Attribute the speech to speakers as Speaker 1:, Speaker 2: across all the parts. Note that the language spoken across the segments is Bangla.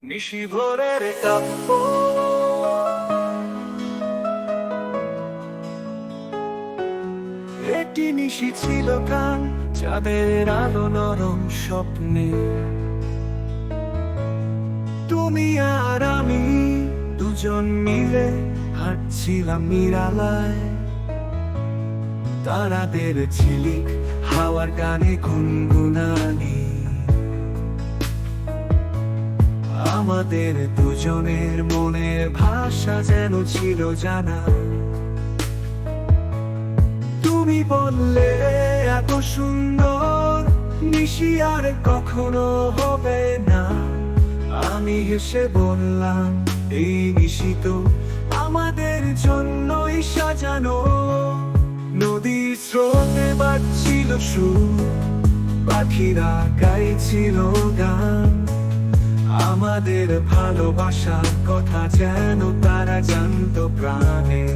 Speaker 1: নিশি ভোরের কাব্য, একটি নিশি ছিল গান, চাঁদের আলো নরম স্বপ্নে। তুমি আর আমি দুজন মিলে হাঁটছিলাম নিরালায়, তারাদের ঝিলিক হাওয়ার গানে গুনগুনানি। আমাদের দুজনের মনের ভাষা যেন ছিল জানা। তুমি বললে এত সুন্দর নিশি আর কখনো হবে না। আমি হেসে বললাম এই নিশি তো আমাদের জন্যই সাজানো। নদীর স্রোতে বাজছিল সুর, পাখিরা গাইছিল গান। আমাদের ভালোবাসার কথা যেন তারা জানতো প্রাণে।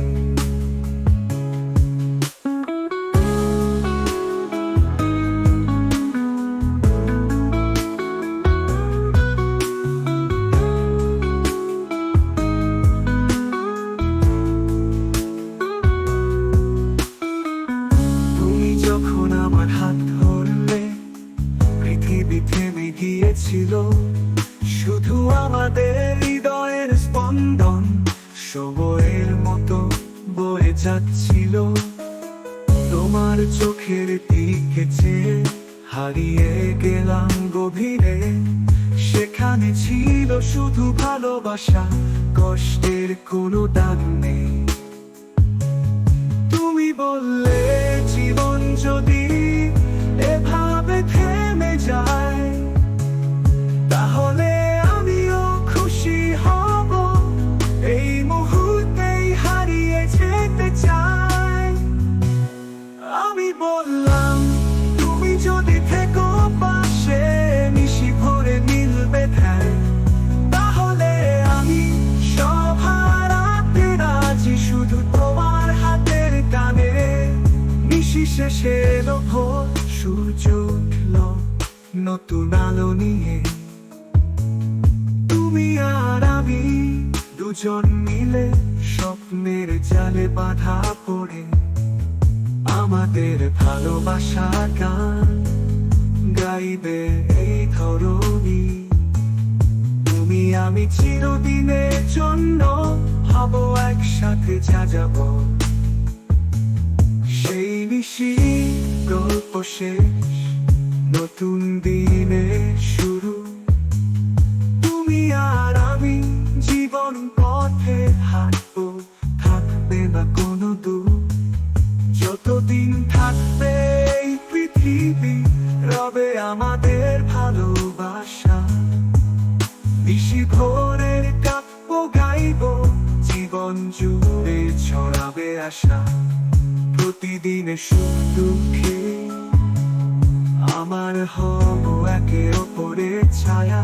Speaker 1: তুমি যখন আমার হাত ধরলে, পৃথিবী থেমে গিয়েছিল। শুধু আমাদের হৃদয়ের স্পন্দন সময়ের মতো বয়ে যাচ্ছিল। তোমার চোখের দিকে চেয়ে হারিয়ে গেলাম গভীরে। সেখানে ছিল শুধু ভালোবাসা, কষ্টের কোনো দাগ নেই। তুমি বললে জীবন যদি এভাবে থেমে যায়, তাহলে আমিও খুশি হব। এই মুহূর্তেই হারিয়ে যেতে চাই। আমি বললাম তুমি যদি থেকো পাশে, নিশি ভরে মিলবে ধ্যান। তাহলে আমি সব হারাতে রাজি, শুধু তোমার হাতের টানে। নিশি শেষে এলো ভোর, সূর্য উঠল নতুন আলো নিয়ে। তুমি আর আমি দুজন মিলে স্বপ্নের জালে বাঁধা পড়ে। আমাদের ভালোবাসা গান গাইবে এই ধরনী। তুমি আমি চিরদিনের জন্য হব একসাথে যাব। সেই নিশি গল্প শেষ, নতুন দিনের শুরু। তুমি আর আমি জীবন পথে হাঁটবো, থাকবে না কোনো দূর। যতদিন থাকবে এই পৃথিবী, রবে আমাদের ভালোবাসা। নিশি ভোরের কাব্য গাইব, জীবন জুড়ে ছড়াবে আশা। প্রতিদিনের সুখ দুঃখে আমার হব একে অপরের ছায়া।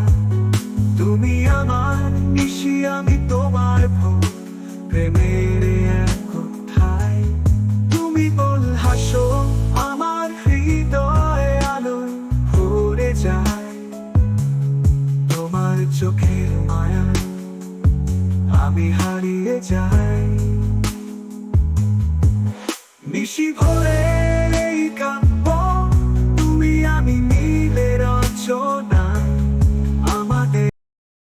Speaker 1: তুমি আমার নিশি, আমি তোমার ভোর, প্রেমের এক কথায়। তুমি বল হাসো, আমার হৃদয় আলোয় ভরে যায়। তোমার চোখের মায়া আমি হারিয়ে যাই। নিশি ভরে